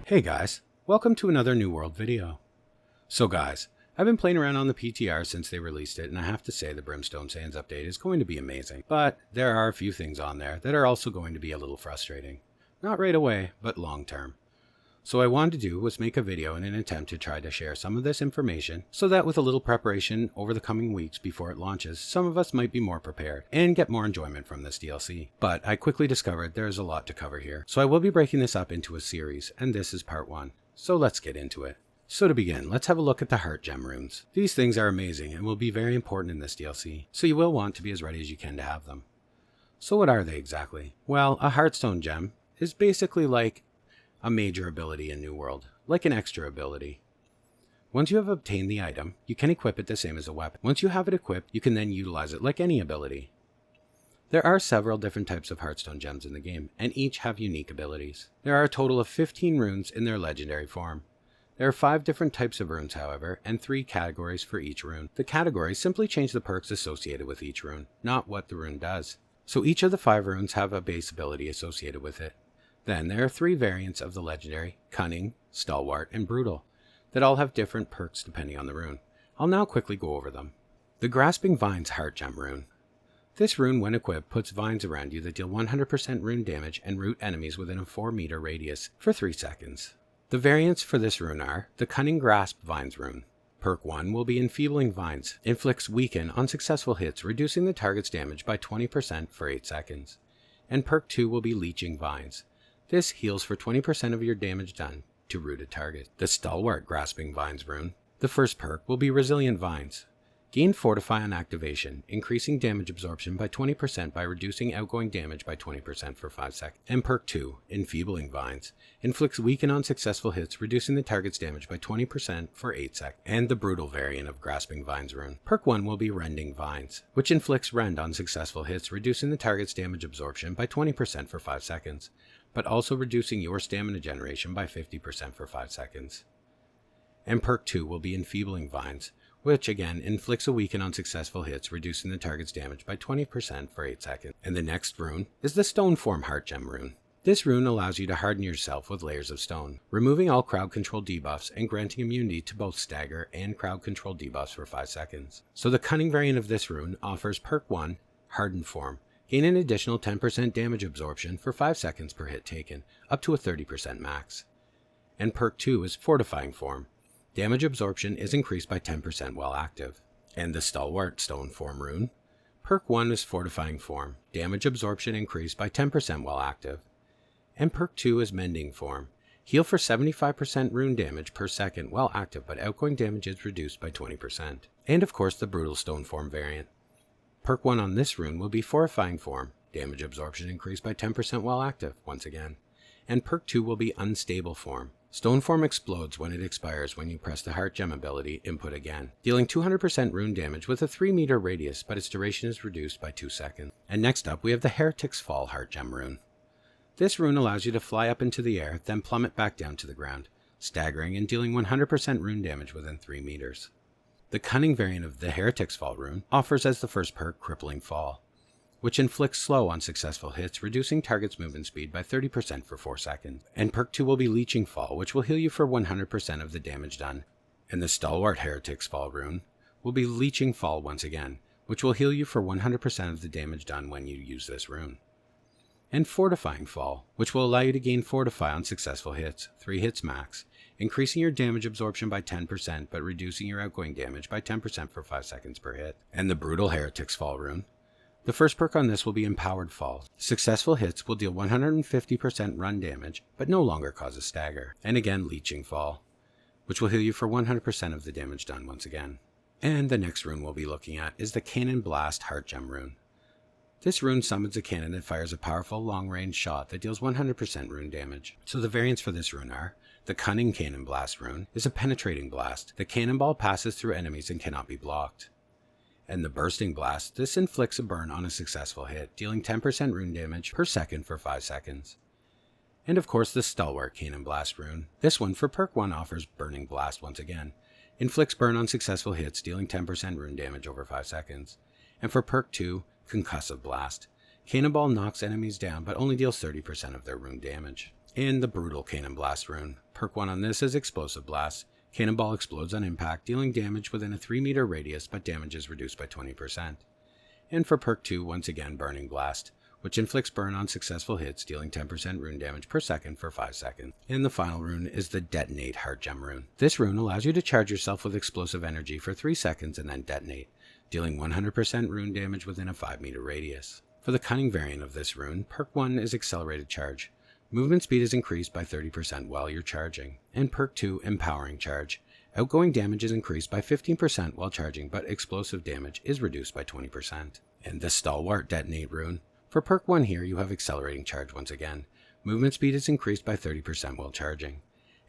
Hey guys, welcome to another New World video. So guys, I've been playing around on the PTR since they released it, and I have to say the Brimstone Sands update is going to be amazing. But there are a few things on there that are also going to be a little frustrating. Not right away, but long term. So what I wanted to do was make a video in an attempt to try to share some of this information so that with a little preparation over the coming weeks before it launches, some of us might be more prepared and get more enjoyment from this DLC. But I quickly discovered there is a lot to cover here, so I will be breaking this up into a series, and this is part 1. So let's get into it. So to begin, let's have a look at the Heartgem runes. These things are amazing and will be very important in this DLC, so you will want to be as ready as you can to have them. So what are they exactly? Well, a Heartstone gem is basically like a major ability in New World, like an extra ability. Once you have obtained the item, you can equip it the same as a weapon. Once you have it equipped, you can then utilize it like any ability. There are several different types of Heartstone gems in the game, and each have unique abilities. There are a total of 15 runes in their legendary form. There are 5 different types of runes, however, and 3 categories for each rune. The categories simply change the perks associated with each rune, not what the rune does. So each of the 5 runes have a base ability associated with it. Then there are 3 variants of the legendary, Cunning, Stalwart, and Brutal, that all have different perks depending on the rune. I'll now quickly go over them. The Grasping Vines Heartgem rune. This rune, when equipped, puts vines around you that deal 100% rune damage and root enemies within a 4-meter radius for 3 seconds. The variants for this rune are the Cunning Grasp Vines rune. Perk 1 will be Enfeebling Vines, inflicts weaken on successful hits, reducing the target's damage by 20% for 8 seconds. And Perk 2 will be Leeching Vines. This heals for 20% of your damage done to rooted target. The Stalwart Grasping Vines rune. The first perk will be Resilient Vines. Gain Fortify on activation, increasing damage absorption by 20% by reducing outgoing damage by 20% for 5 seconds. And Perk 2, Enfeebling Vines, inflicts weaken on successful hits, reducing the target's damage by 20% for 8 seconds. And the Brutal variant of Grasping Vines rune. Perk 1 will be Rending Vines, which inflicts rend on successful hits, reducing the target's damage absorption by 20% for 5 seconds, but also reducing your stamina generation by 50% for 5 seconds. And Perk 2 will be Enfeebling Vines, which again inflicts a weaken on successful hits, reducing the target's damage by 20% for 8 seconds. And the next rune is the Stone Form Heartgem rune. This rune allows you to harden yourself with layers of stone, removing all crowd control debuffs and granting immunity to both stagger and crowd control debuffs for 5 seconds. So the Cunning variant of this rune offers Perk 1, Hardened Form. Gain an additional 10% damage absorption for 5 seconds per hit taken, up to a 30% max. And Perk 2 is Fortifying Form. Damage absorption is increased by 10% while active. And the Stalwart Stone Form rune. Perk 1 is Fortifying Form. Damage absorption increased by 10% while active. And Perk 2 is Mending Form. Heal for 75% rune damage per second while active, but outgoing damage is reduced by 20%. And of course the Brutal Stone Form variant. Perk 1 on this rune will be Fortifying Form. Damage absorption increased by 10% while active, once again. And Perk 2 will be Unstable Form. Stone Form explodes when it expires when you press the Heartgem ability Input again, dealing 200% rune damage with a 3-meter radius, but its duration is reduced by 2 seconds. And next up we have the Heretic's Fall Heartgem rune. This rune allows you to fly up into the air, then plummet back down to the ground, staggering and dealing 100% rune damage within 3 meters. The Cunning variant of the Heretic's Fall rune offers as the first perk Crippling Fall, which inflicts slow on successful hits, reducing target's movement speed by 30% for 4 seconds. And Perk 2 will be Leeching Fall, which will heal you for 100% of the damage done. And the Stalwart Heretic's Fall rune will be Leeching Fall once again, which will heal you for 100% of the damage done when you use this rune. And Fortifying Fall, which will allow you to gain Fortify on successful hits, 3 hits max, increasing your damage absorption by 10% but reducing your outgoing damage by 10% for 5 seconds per hit. And the Brutal Heretic's Fall rune. The first perk on this will be Empowered Fall. Successful hits will deal 150% run damage, but no longer cause a stagger. And again, Leeching Fall, which will heal you for 100% of the damage done once again. And the next rune we'll be looking at is the Cannon Blast Heartgem rune. This rune summons a cannon that fires a powerful long-range shot that deals 100% rune damage. So the variants for this rune are: the Cunning Cannon Blast rune is a penetrating blast. The cannonball passes through enemies and cannot be blocked. And the Bursting Blast, this inflicts a burn on a successful hit, dealing 10% rune damage per second for 5 seconds. And of course the Stalwart Cannon Blast rune. This one for Perk 1 offers Burning Blast once again. Inflicts burn on successful hits, dealing 10% rune damage over 5 seconds. And for Perk 2, Concussive Blast. Cannonball knocks enemies down but only deals 30% of their rune damage. And the Brutal Cannon Blast rune. Perk 1 on this is Explosive Blast. Cannonball explodes on impact, dealing damage within a 3-meter radius, but damage is reduced by 20%. And for Perk 2, once again Burning Blast, which inflicts burn on successful hits, dealing 10% rune damage per second for 5 seconds. And the final rune is the Detonate Heartgem rune. This rune allows you to charge yourself with explosive energy for 3 seconds and then detonate, dealing 100% rune damage within a 5-meter radius. For the Cunning variant of this rune, Perk 1 is Accelerated Charge. Movement speed is increased by 30% while you're charging. And Perk 2, Empowering Charge. Outgoing damage is increased by 15% while charging, but explosive damage is reduced by 20%. And the Stalwart Detonate rune. For Perk 1 here, you have Accelerating Charge once again. Movement speed is increased by 30% while charging.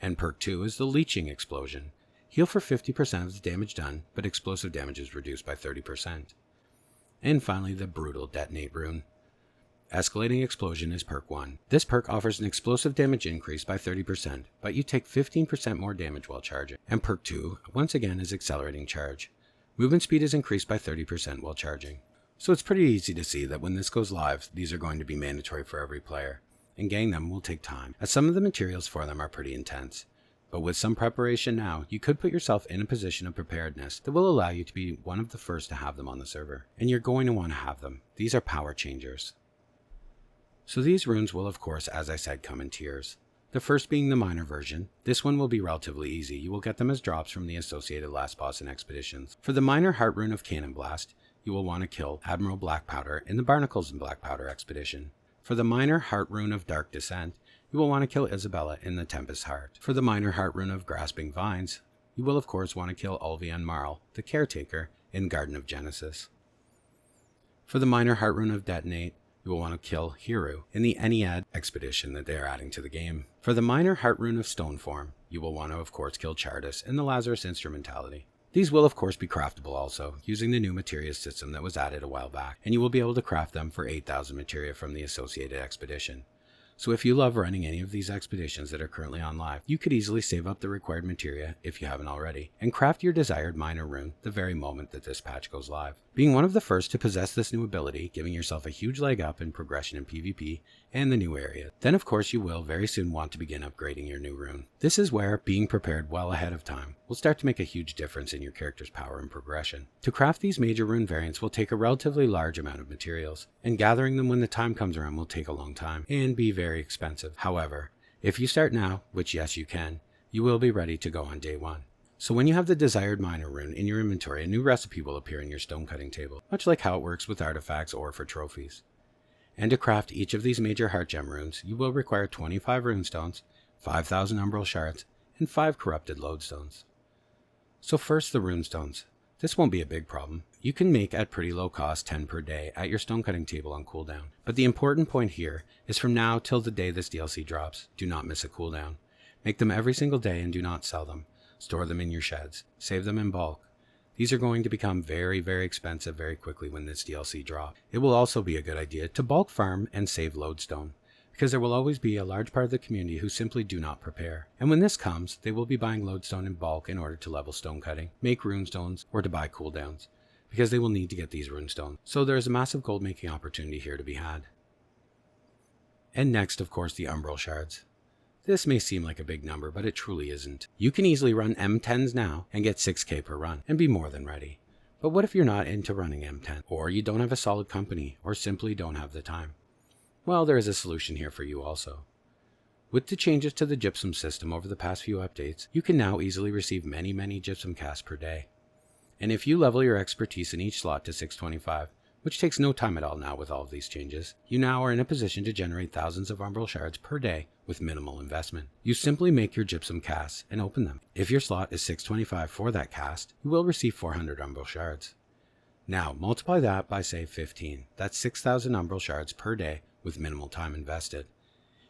And Perk 2 is the Leeching Explosion. Heal for 50% of the damage done, but explosive damage is reduced by 30%. And finally, the Brutal Detonate rune. Escalating Explosion is Perk 1. This perk offers an explosive damage increase by 30%, but you take 15% more damage while charging. And Perk 2, once again, is Accelerating Charge. Movement speed is increased by 30% while charging. So it's pretty easy to see that when this goes live, these are going to be mandatory for every player, and getting them will take time, as some of the materials for them are pretty intense. But with some preparation now, you could put yourself in a position of preparedness that will allow you to be one of the first to have them on the server. And you're going to want to have them. These are power changers. So these runes will of course, as I said, come in tiers. The first being the minor version. This one will be relatively easy. You will get them as drops from the associated last boss and expeditions. For the minor Heart rune of Cannon Blast, you will want to kill Admiral Black Powder in the Barnacles and Black Powder expedition. For the minor Heart rune of Dark Descent, you will want to kill Isabella in the Tempest Heart. For the minor Heart rune of Grasping Vines, you will of course want to kill Ulvian Marl, the Caretaker, in Garden of Genesis. For the minor Heart rune of Detonate, you will want to kill Hiru in the Ennead expedition that they are adding to the game. For the minor Heart rune of Stoneform, you will want to of course kill Chardas in the Lazarus Instrumentality. These will of course be craftable also, using the new materia system that was added a while back, and you will be able to craft them for 8,000 materia from the associated expedition. So if you love running any of these expeditions that are currently on live, you could easily save up the required materia, if you haven't already, and craft your desired minor rune the very moment that this patch goes live. Being one of the first to possess this new ability, giving yourself a huge leg up in progression in PvP and the new area. Then of course you will very soon want to begin upgrading your new rune. This is where being prepared well ahead of time will start to make a huge difference in your character's power and progression. To craft these major rune variants will take a relatively large amount of materials, and gathering them when the time comes around will take a long time and be very expensive. However, if you start now, which yes you can, you will be ready to go on day one. So when you have the desired minor rune in your inventory, a new recipe will appear in your stone cutting table, much like how it works with artifacts or for trophies. And to craft each of these major Heartgem runes, you will require 25 runestones, 5,000 umbral shards, and 5 corrupted lodestones. So first the runestones. This won't be a big problem. You can make at pretty low cost 10 per day at your stone cutting table on cooldown. But the important point here is from now till the day this DLC drops, do not miss a cooldown. Make them every single day and do not sell them. Store them in your sheds. Save them in bulk. These are going to become very, very expensive very quickly when this DLC drops. It will also be a good idea to bulk farm and save lodestone, because there will always be a large part of the community who simply do not prepare. And when this comes, they will be buying lodestone in bulk in order to level stone cutting, make runestones, or to buy cooldowns, because they will need to get these runestones. So there is a massive gold making opportunity here to be had. And next, of course, the umbral shards. This may seem like a big number, but it truly isn't. You can easily run M10s now and get 6k per run, and be more than ready. But what if you're not into running M10, or you don't have a solid company, or simply don't have the time? Well, there is a solution here for you also. With the changes to the Gypsum system over the past few updates, you can now easily receive many Gypsum casts per day. And if you level your expertise in each slot to 625, which takes no time at all now with all of these changes, you now are in a position to generate thousands of umbral shards per day with minimal investment. You simply make your Gypsum casts and open them. If your slot is 625 for that cast, you will receive 400 umbral shards. Now, multiply that by say 15. That's 6,000 umbral shards per day with minimal time invested.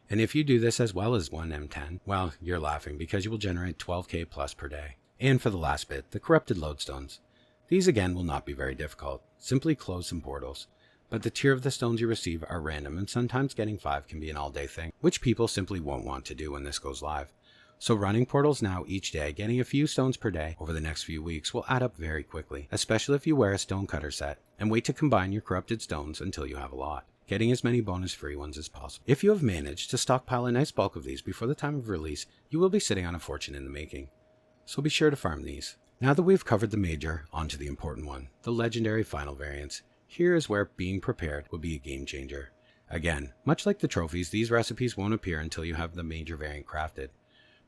And if you do this as well as one M10, well, you're laughing because you will generate 12k plus per day. And for the last bit, the corrupted lodestones. These again will not be very difficult. Simply close some portals. But the tier of the stones you receive are random, and sometimes getting 5 can be an all-day thing, which people simply won't want to do when this goes live. So running portals now each day, getting a few stones per day over the next few weeks will add up very quickly, especially if you wear a stone cutter set and wait to combine your corrupted stones until you have a lot. getting as many bonus free ones as possible. If you have managed to stockpile a nice bulk of these before the time of release, you will be sitting on a fortune in the making. So be sure to farm these. Now that we've covered the major, onto the important one, the legendary final variants. Here is where being prepared will be a game changer. Again, much like the trophies, these recipes won't appear until you have the major variant crafted.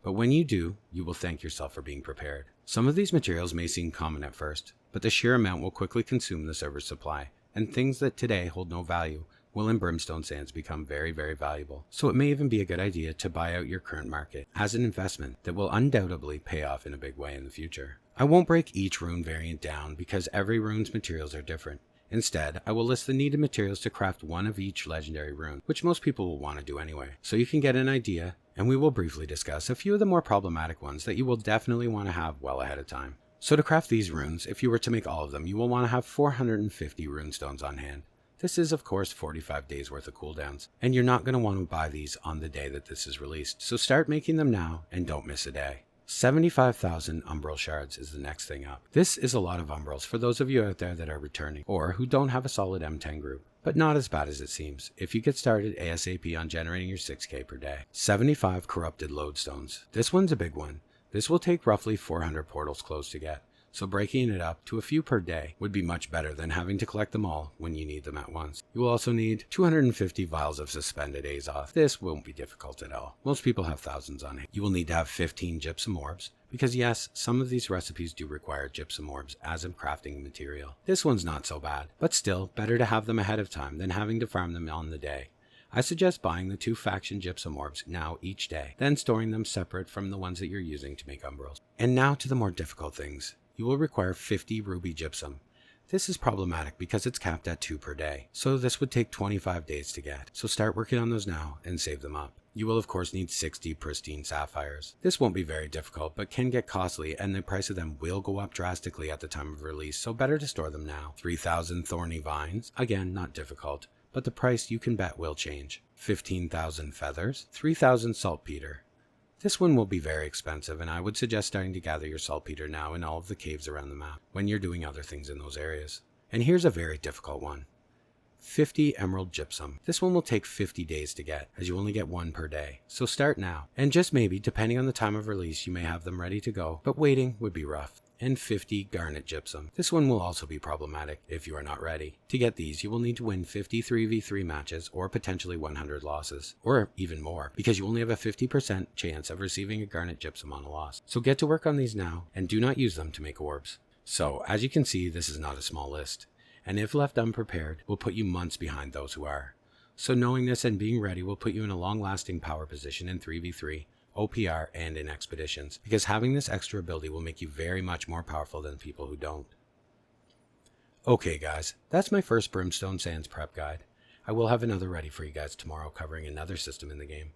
But when you do, you will thank yourself for being prepared. Some of these materials may seem common at first, but the sheer amount will quickly consume the server's supply, and things that today hold no value will in Brimstone Sands become very, very valuable. So it may even be a good idea to buy out your current market as an investment that will undoubtedly pay off in a big way in the future. I won't break each rune variant down because every rune's materials are different. Instead, I will list the needed materials to craft one of each legendary rune, which most people will want to do anyway, so you can get an idea, and we will briefly discuss a few of the more problematic ones that you will definitely want to have well ahead of time. So to craft these runes, if you were to make all of them, you will want to have 450 runestones on hand. This is of course 45 days worth of cooldowns, and you're not going to want to buy these on the day that this is released, so start making them now and don't miss a day. 75,000 umbral shards is the next thing up. This is a lot of umbrals for those of you out there that are returning, or who don't have a solid M10 group, but not as bad as it seems if you get started ASAP on generating your 6k per day. 75 corrupted lodestones. This one's a big one. This will take roughly 400 portals closed to get, so breaking it up to a few per day would be much better than having to collect them all when you need them at once. You will also need 250 vials of suspended Azoth. This won't be difficult at all. Most people have thousands on hand. You will need to have 15 Gypsum Orbs, because yes, some of these recipes do require Gypsum Orbs as a crafting material. This one's not so bad, but still better to have them ahead of time than having to farm them on the day. I suggest buying the 2 faction Gypsum Orbs now each day, then storing them separate from the ones that you're using to make umbrals. And now to the more difficult things. You will require 50 ruby gypsum. This is problematic because it's capped at 2 per day, so this would take 25 days to get. So start working on those now and save them up. You will of course need 60 pristine sapphires. This won't be very difficult, but can get costly, and the price of them will go up drastically at the time of release, so better to store them now. 3,000 thorny vines, again not difficult, but the price you can bet will change. 15,000 feathers, 3,000 saltpeter. This one will be very expensive, and I would suggest starting to gather your saltpeter now in all of the caves around the map when you're doing other things in those areas. And here's a very difficult one. 50 emerald gypsum. This one will take 50 days to get, as you only get 1 per day. So start now, and just maybe, depending on the time of release, you may have them ready to go, but waiting would be rough. And 50 garnet gypsum. This one will also be problematic if you are not ready. To get these, you will need to win 50 3v3 matches or potentially 100 losses, or even more, because you only have a 50% chance of receiving a garnet gypsum on a loss. So get to work on these now, and do not use them to make orbs. So, as you can see, this is not a small list, and if left unprepared, will put you months behind those who are. So knowing this and being ready will put you in a long-lasting power position in 3v3, OPR, and in expeditions, because having this extra ability will make you very much more powerful than people who don't. Okay guys, that's my first Brimstone Sands prep guide. I will have another ready for you guys tomorrow covering another system in the game.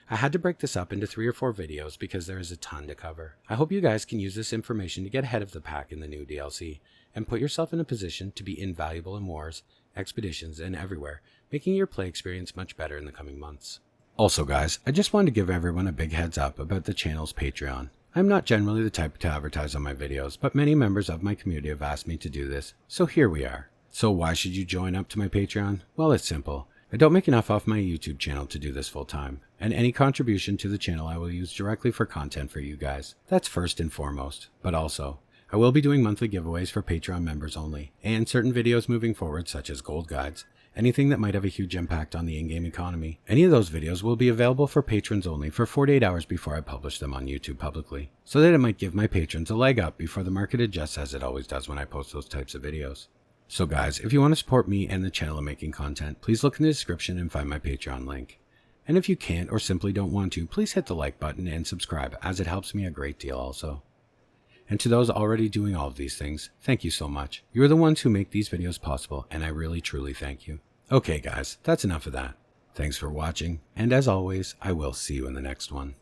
I had to break this up into 3 or 4 videos because there is a ton to cover. I hope you guys can use this information to get ahead of the pack in the new DLC, and put yourself in a position to be invaluable in wars, expeditions, and everywhere, making your play experience much better in the coming months. Also guys, I just wanted to give everyone a big heads up about the channel's Patreon. I'm not generally the type to advertise on my videos, but many members of my community have asked me to do this, so here we are. So why should you join up to my Patreon? Well, it's simple. I don't make enough off my YouTube channel to do this full time, and any contribution to the channel I will use directly for content for you guys. That's first and foremost, but also, I will be doing monthly giveaways for Patreon members only, and certain videos moving forward such as gold guides, anything that might have a huge impact on the in-game economy. Any of those videos will be available for patrons only for 48 hours before I publish them on YouTube publicly, so that it might give my patrons a leg up before the market adjusts as it always does when I post those types of videos. So guys, if you want to support me and the channel in making content, please look in the description and find my Patreon link. And if you can't or simply don't want to, please hit the like button and subscribe, as it helps me a great deal also. And to those already doing all of these things, thank you so much. You're the ones who make these videos possible, and I really truly thank you. Okay guys, that's enough of that. Thanks for watching, and as always, I will see you in the next one.